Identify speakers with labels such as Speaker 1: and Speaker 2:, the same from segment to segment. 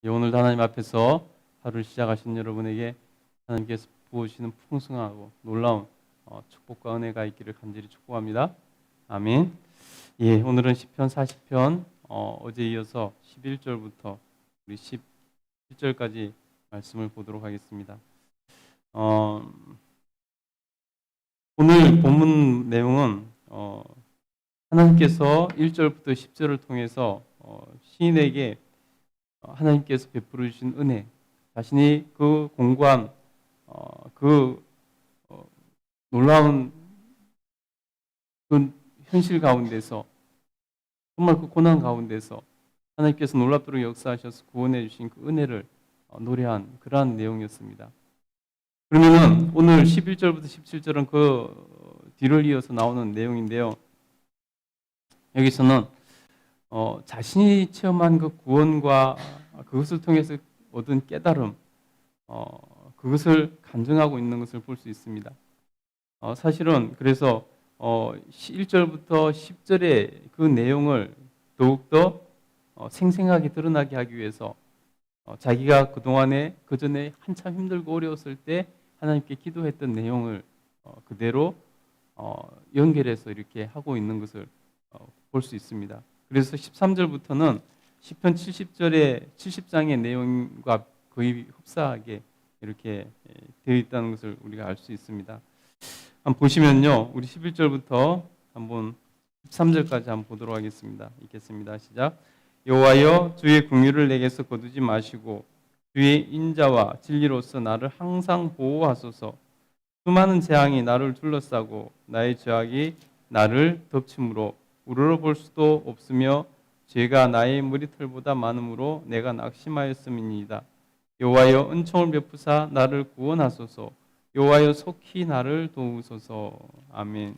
Speaker 1: 오늘도 하나님 앞에서 하루를 시작하신 여러분에게 하나님께서 부어주시는 풍성하고 놀라운 축복과 은혜가 있기를 간절히 축복합니다. 아멘. 예, 오늘은 시편 40편 어제 이어서 11절부터 우리 17절까지 말씀을 보도록 하겠습니다. 오늘 본문 내용은 하나님께서 1절부터 10절을 통해서 시인에게 하나님께서 베풀어 주신 은혜, 자신이 그 공고한 그 놀라운 그 현실 가운데서, 정말 그 고난 가운데서 하나님께서 놀랍도록 역사하셔서 구원해 주신 그 은혜를 노래한 그러한 내용이었습니다. 그러면은 오늘 11절부터 17절은 그 뒤를 이어서 나오는 내용인데요. 여기서는 자신이 체험한 그 구원과 그것을 통해서 얻은 깨달음, 그것을 간증하고 있는 것을 볼 수 있습니다. 사실은 그래서 1절부터 10절의 그 내용을 더욱더 생생하게 드러나게 하기 위해서 자기가 그동안에 그 전에 한참 힘들고 어려웠을 때 하나님께 기도했던 내용을 그대로 연결해서 이렇게 하고 있는 것을 볼 수 있습니다. 그래서 13절부터는 시편 70장의 내용과 거의 흡사하게 이렇게 되어 있다는 것을 우리가 알 수 있습니다. 한번 보시면요, 우리 11절부터 한번 13절까지 한번 보도록 하겠습니다. 읽겠습니다. 시작. 여호와여, 주의 긍휼을 내게서 거두지 마시고 주의 인자와 진리로서 나를 항상 보호하소서. 수많은 재앙이 나를 둘러싸고 나의 죄악이 나를 덮침으로 우러러볼 수도 없으며 죄가 나의 머리털보다 많으므로 내가 낙심하였음이니이다. 여호와여, 은총을 베푸사 나를 구원하소서. 여호와여, 속히 나를 도우소서. 아멘.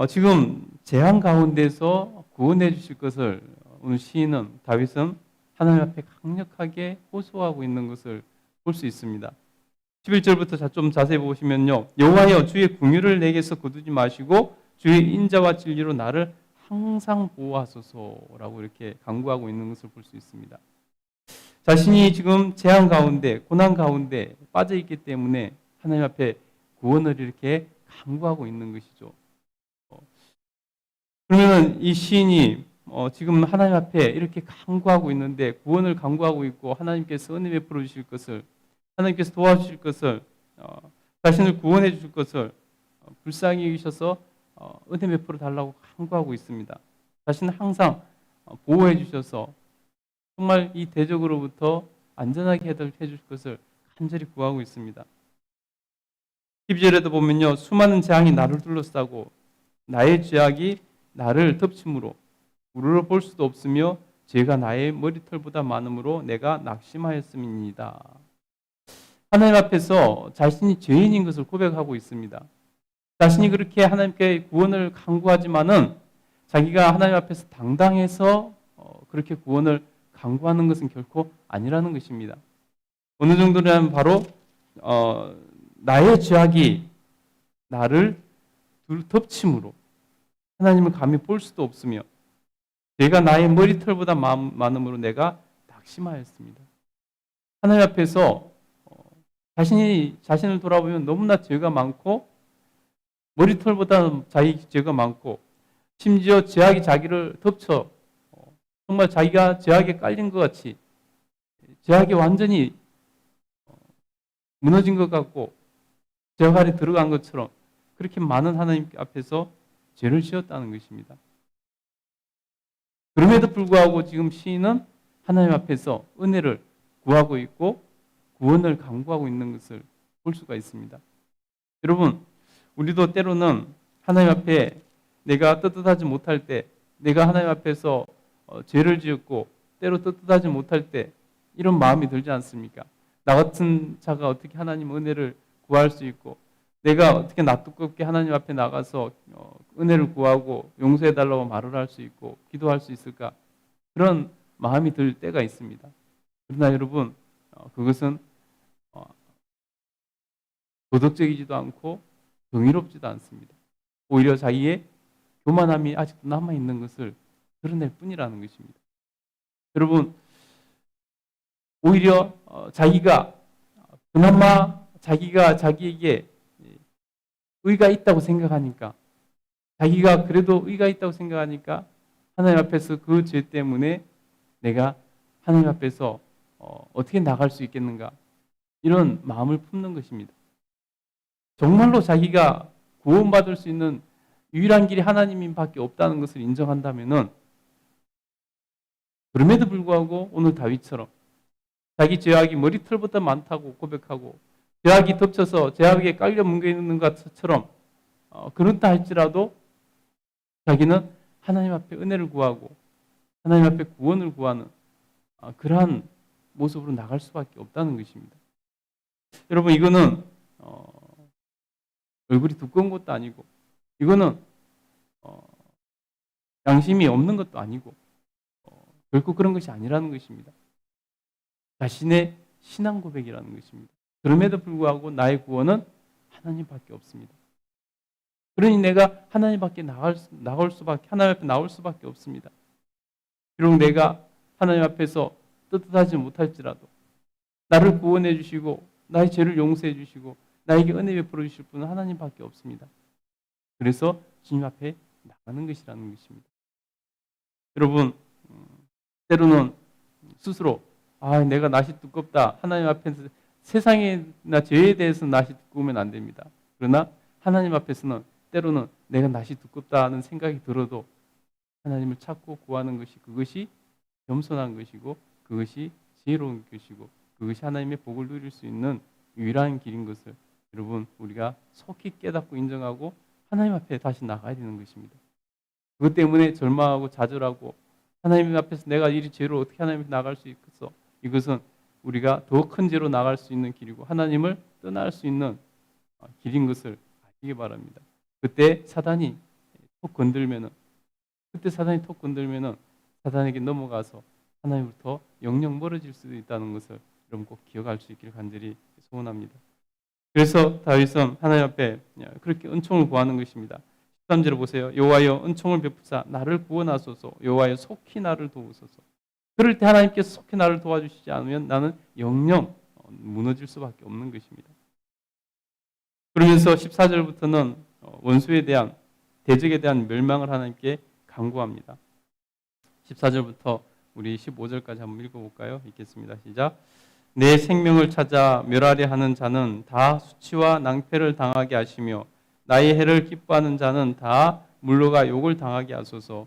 Speaker 1: 지금 재앙 가운데서 구원해 주실 것을 오늘 시인은, 다윗은 하나님 앞에 강력하게 호소하고 있는 것을 볼 수 있습니다. 11절부터 좀 자세히 보시면요, 여호와여, 주의 긍휼을 내게서 거두지 마시고 주의 인자와 진리로 나를 항상 보호하소서라고 이렇게 간구하고 있는 것을 볼 수 있습니다. 자신이 지금 재앙 가운데, 고난 가운데 빠져 있기 때문에 하나님 앞에 구원을 이렇게 간구하고 있는 것이죠. 그러면 이 시인이 지금 하나님 앞에 이렇게 간구하고 있는데, 구원을 간구하고 있고 하나님께서 은혜 베풀어 주실 것을, 하나님께서 도와주실 것을, 자신을 구원해 주실 것을 불쌍히 여기셔서 은혜 베풀어 달라고 간구하고 있습니다. 자신은 항상 보호해 주셔서 정말 이 대적으로부터 안전하게 해 주실 것을 간절히 구하고 있습니다. 12절에도 보면요, 수많은 재앙이 나를 둘러싸고 나의 죄악이 나를 덮침으로 우러러 볼 수도 없으며 죄가 나의 머리털보다 많으므로 내가 낙심하였음이니이다. 하나님 앞에서 자신이 죄인인 것을 고백하고 있습니다. 자신이 그렇게 하나님께 구원을 간구하지만은 자기가 하나님 앞에서 당당해서 그렇게 구원을 간구하는 것은 결코 아니라는 것입니다. 어느 정도냐면 바로 나의 죄악이 나를 덮침으로 하나님을 감히 볼 수도 없으며 내가 나의 머리털보다 많음으로 내가 낙심하였습니다. 하나님 앞에서 자신을 돌아보면 너무나 죄가 많고 머리털보다 자기 죄가 많고 심지어 죄악이 자기를 덮쳐 정말 자기가 죄악에 깔린 것 같이 죄악이 완전히 무너진 것 같고 죄악 아래 들어간 것처럼 그렇게 많은 하나님 앞에서 죄를 지었다는 것입니다. 그럼에도 불구하고 지금 시인은 하나님 앞에서 은혜를 구하고 있고 구원을 간구하고 있는 것을 볼 수가 있습니다. 여러분, 우리도 때로는 하나님 앞에 내가 떳떳하지 못할 때, 내가 하나님 앞에서 죄를 지었고 때로 떳떳하지 못할 때 이런 마음이 들지 않습니까? 나 같은 자가 어떻게 하나님 은혜를 구할 수 있고, 내가 어떻게 낯두껍게 하나님 앞에 나가서 은혜를 구하고 용서해달라고 말을 할 수 있고 기도할 수 있을까? 그런 마음이 들 때가 있습니다. 그러나 여러분, 그것은 도덕적이지도 않고 정의롭지도 않습니다. 오히려 자기의 교만함이 아직도 남아있는 것을 드러낼 뿐이라는 것입니다. 여러분, 오히려 자기가 그나마 자기가 자기에게 의가 있다고 생각하니까, 자기가 그래도 의가 있다고 생각하니까 하나님 앞에서 그 죄 때문에 내가 하나님 앞에서 어떻게 나갈 수 있겠는가, 이런 마음을 품는 것입니다. 정말로 자기가 구원받을 수 있는 유일한 길이 하나님인 밖에 없다는 것을 인정한다면은, 그럼에도 불구하고 오늘 다윗처럼 자기 죄악이 머리털보다 많다고 고백하고, 죄악이 덮쳐서 죄악에 깔려 뭉겨 있는 것처럼 그렇다 할지라도 자기는 하나님 앞에 은혜를 구하고 하나님 앞에 구원을 구하는 그러한 모습으로 나갈 수밖에 없다는 것입니다. 여러분, 이거는 얼굴이 두꺼운 것도 아니고, 이거는 양심이 없는 것도 아니고, 결코 그런 것이 아니라는 것입니다. 자신의 신앙 고백이라는 것입니다. 그럼에도 불구하고 나의 구원은 하나님밖에 없습니다. 그러니 내가 하나님 앞에 나올 수밖에 없습니다. 비록 내가 하나님 앞에서 떳떳하지 못할지라도 나를 구원해 주시고 나의 죄를 용서해 주시고 나에게 은혜 베풀어 주실 분은 하나님밖에 없습니다. 그래서 주님 앞에 나가는 것이라는 것입니다. 여러분, 때로는 스스로 내가 낯이 두껍다, 하나님 앞에서 세상이나 죄에 대해서 낯이 두꺼우면 안 됩니다. 그러나 하나님 앞에서는 때로는 내가 낯이 두껍다는 생각이 들어도 하나님을 찾고 구하는 것이, 그것이 겸손한 것이고 그것이 지혜로운 것이고 그것이 하나님의 복을 누릴 수 있는 유일한 길인 것을 여러분, 우리가 속히 깨닫고 인정하고 하나님 앞에 다시 나가야 되는 것입니다. 그것 때문에 절망하고 좌절하고 하나님 앞에서 내가 이 죄로 어떻게 하나님 앞에 나갈 수 있겠어, 이것은 우리가 더 큰 죄로 나갈 수 있는 길이고 하나님을 떠날 수 있는 길인 것을 아시기 바랍니다. 그때 사단이 톡 건들면은 사단에게 넘어가서 하나님부터 영영 멀어질 수도 있다는 것을 여러분 꼭 기억할 수 있기를 간절히 소원합니다. 그래서 다윗은 하나님 앞에 그렇게 은총을 구하는 것입니다. 13절을 보세요. 여호와여 은총을 베푸사 나를 구원하소서. 여호와여 속히 나를 도우소서. 그럴 때 하나님께서 속히 나를 도와주시지 않으면 나는 영영 무너질 수밖에 없는 것입니다. 그러면서 14절부터는 원수에 대한, 대적에 대한 멸망을 하나님께 간구합니다. 14절부터 우리 15절까지 한번 읽어볼까요? 읽겠습니다. 시작. 내 생명을 찾아 멸하려 하는 자는 다 수치와 낭패를 당하게 하시며 나의 해를 기뻐하는 자는 다 물러가 욕을 당하게 하소서.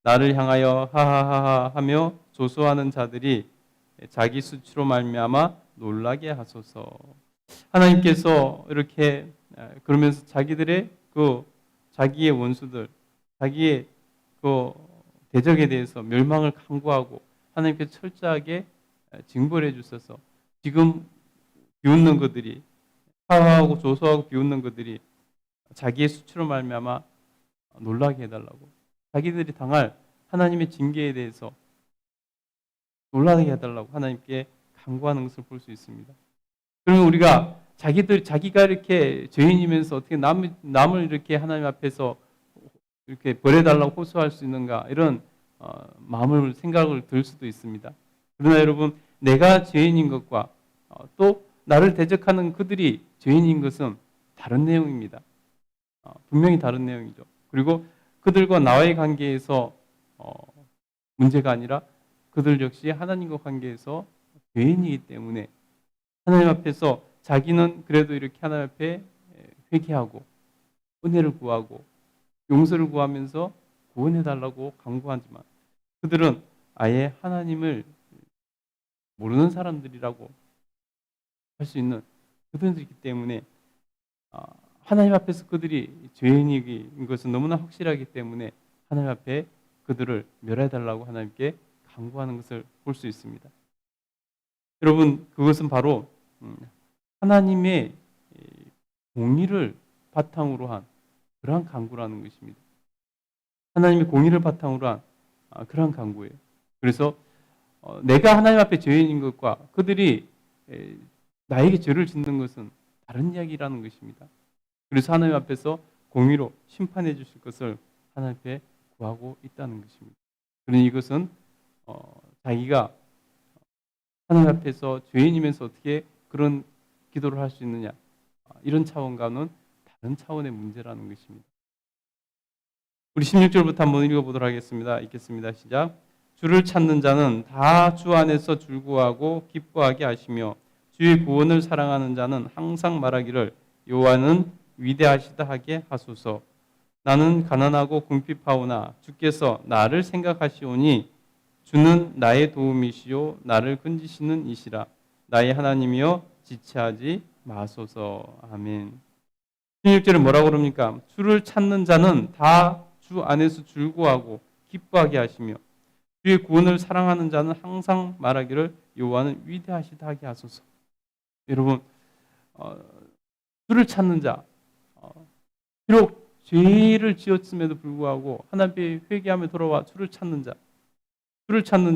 Speaker 1: 나를 향하여 하하하하 하며 조소하는 자들이 자기 수치로 말미암아 놀라게 하소서. 하나님께서 이렇게 그러면서 자기의 원수들, 자기의 그 대적에 대해서 멸망을 간구하고 하나님께서 철저하게 징벌해 주셔서 지금 비웃는 것들이, 하하하고 조소하고 비웃는 것들이 자기의 수치로 말미암아 놀라게 해달라고, 자기들이 당할 하나님의 징계에 대해서 놀라게 해달라고 하나님께 간구하는 것을 볼 수 있습니다. 그러면 우리가 자기가 이렇게 죄인이면서 어떻게 남을 이렇게 하나님 앞에서 이렇게 벌해달라고 호소할 수 있는가, 이런 생각을 들 수도 있습니다. 그러나 여러분, 내가 죄인인 것과 또 나를 대적하는 그들이 죄인인 것은 다른 내용입니다. 분명히 다른 내용이죠. 그리고 그들과 나와의 관계에서 문제가 아니라 그들 역시 하나님과 관계에서 죄인이기 때문에 하나님 앞에서 자기는 그래도 이렇게 하나님 앞에 회개하고 은혜를 구하고 용서를 구하면서 구원해달라고 간구하지만 그들은 아예 하나님을 모르는 사람들이라고 할 수 있는 그들이기 때문에 하나님 앞에서 그들이 죄인인 것은 너무나 확실하기 때문에 하나님 앞에 그들을 멸해달라고 하나님께 간구하는 것을 볼 수 있습니다. 여러분, 그것은 바로 하나님의 공의를 바탕으로 한 그러한 간구라는 것입니다. 하나님의 공의를 바탕으로 한 그러한 간구예요. 그래서 내가 하나님 앞에 죄인인 것과 그들이 나에게 죄를 짓는 것은 다른 이야기라는 것입니다. 그래서 하나님 앞에서 공의로 심판해 주실 것을 하나님 앞에 구하고 있다는 것입니다. 그러니 이것은 자기가 하나님 앞에서 죄인이면서 어떻게 그런 기도를 할 수 있느냐? 이런 차원과는 다른 차원의 문제라는 것입니다. 우리 16절부터 한번 읽어보도록 하겠습니다. 읽겠습니다. 시작. 주를 찾는 자는 다 주 안에서 즐거워하고 기뻐하게 하시며 주의 구원을 사랑하는 자는 항상 말하기를 여호와는 위대하시다 하게 하소서. 나는 가난하고 궁핍하오나 주께서 나를 생각하시오니 주는 나의 도움이시요 나를 건지시는 이시라. 나의 하나님이여 지체하지 마소서. 아멘. 16절에 뭐라고 그럽니까? 주를 찾는 자는 다 주 안에서 즐거워하고 기뻐하게 하시며 주의 구원을 사랑하는 자는 항상 말하기를 여호와는 위대하시다 하게 하소서. 여러분, 주를 찾는 자, 비록 죄를 지었음에도 불구하고 하나님 앞에 회개하며 돌아와 주를 찾는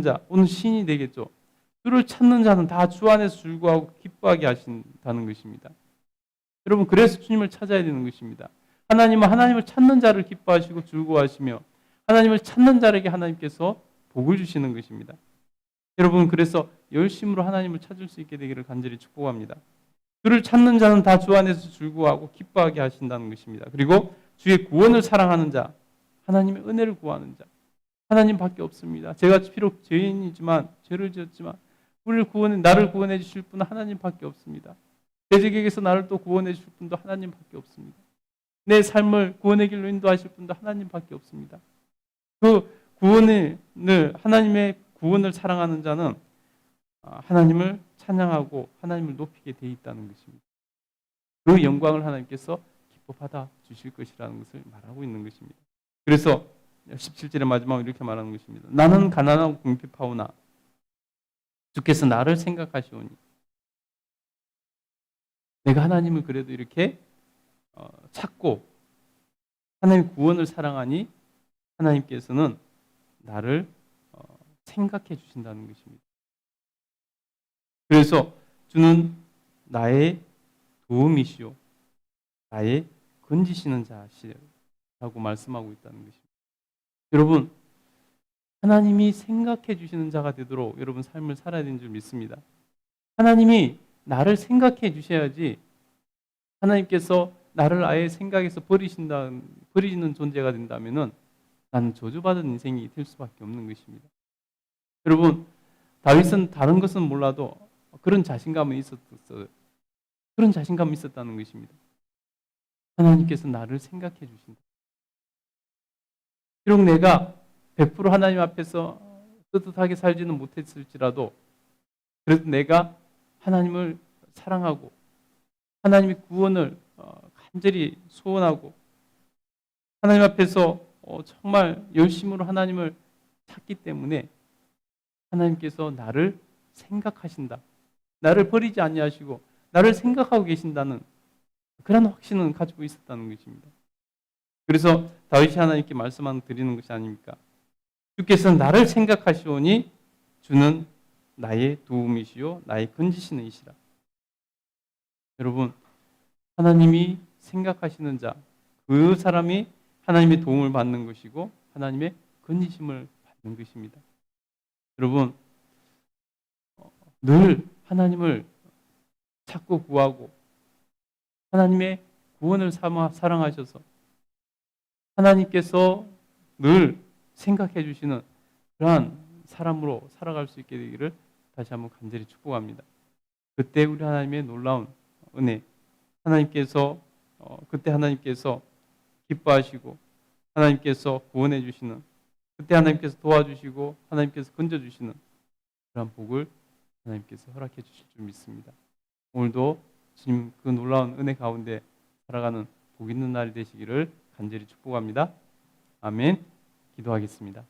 Speaker 1: 자, 오늘 신이 되겠죠. 주를 찾는 자는 다 주 안에서 즐거워하고 기뻐하게 하신다는 것입니다. 여러분, 그래서 주님을 찾아야 되는 것입니다. 하나님은 하나님을 찾는 자를 기뻐하시고 즐거워하시며 하나님을 찾는 자에게 하나님께서 복을 주시는 것입니다. 여러분, 그래서 열심으로 하나님을 찾을 수 있게 되기를 간절히 축복합니다. 주를 찾는 자는 다 주 안에서 즐거워하고 기뻐하게 하신다는 것입니다. 그리고 주의 구원을 사랑하는 자, 하나님의 은혜를 구하는 자, 하나님밖에 없습니다. 제가 비록 죄인이지만 죄를 지었지만 나를 구원해 주실 분은 하나님밖에 없습니다. 대적에게서 나를 또 구원해 주실 분도 하나님밖에 없습니다. 내 삶을 구원의 길로 인도하실 분도 하나님밖에 없습니다. 그 하나님의 구원을 사랑하는 자는 하나님을 찬양하고 하나님을 높이게 돼 있다는 것입니다. 그 영광을 하나님께서 기뻐 받아 주실 것이라는 것을 말하고 있는 것입니다. 그래서 17절의 마지막으로 이렇게 말하는 것입니다. 나는 가난하고 궁핍하오나 주께서 나를 생각하시오니. 내가 하나님을 그래도 이렇게 찾고 하나님의 구원을 사랑하니 하나님께서는 나를 생각해 주신다는 것입니다. 그래서 주는 나의 도움이시오 나의 건지시는 자시라고 말씀하고 있다는 것입니다. 여러분, 하나님이 생각해 주시는 자가 되도록 여러분 삶을 살아야 되는 줄 믿습니다. 하나님이 나를 생각해 주셔야지 하나님께서 나를 아예 생각해서 버리시는 존재가 된다면 나는 저주받은 인생이 될 수밖에 없는 것입니다. 여러분, 다윗은 다른 것은 몰라도 그런 자신감은 있었어요. 그런 자신감이 있었다는 것입니다. 하나님께서 나를 생각해 주신다. 비록 내가 100% 하나님 앞에서 떳떳하게 살지는 못했을지라도 그래도 내가 하나님을 사랑하고 하나님의 구원을 간절히 소원하고 하나님 앞에서 정말 열심으로 하나님을 찾기 때문에 하나님께서 나를 생각하신다. 나를 버리지 아니하시고 나를 생각하고 계신다는 그런 확신은 가지고 있었다는 것입니다. 그래서 다윗이 하나님께 드리는 것이 아닙니까? 주께서 나를 생각하시오니 주는 나의 도움이시요 나의 건지시는 이시라. 여러분, 하나님이 생각하시는 자, 그 사람이 하나님의 도움을 받는 것이고 하나님의 건지심을 받는 것입니다. 여러분, 늘 하나님을 찾고 구하고 하나님의 구원을 삼아 사랑하셔서 하나님께서 늘 생각해 주시는 그러한 사람으로 살아갈 수 있게 되기를 다시 한번 간절히 축복합니다. 그때 우리 하나님의 놀라운 은혜, 그때 하나님께서 기뻐하시고 하나님께서 구원해 주시는, 그때 하나님께서 도와주시고 하나님께서 건져주시는 그런 복을 하나님께서 허락해 주실 줄 믿습니다. 오늘도 주님 그 놀라운 은혜 가운데 살아가는 복 있는 날이 되시기를 간절히 축복합니다. 아멘. 기도하겠습니다.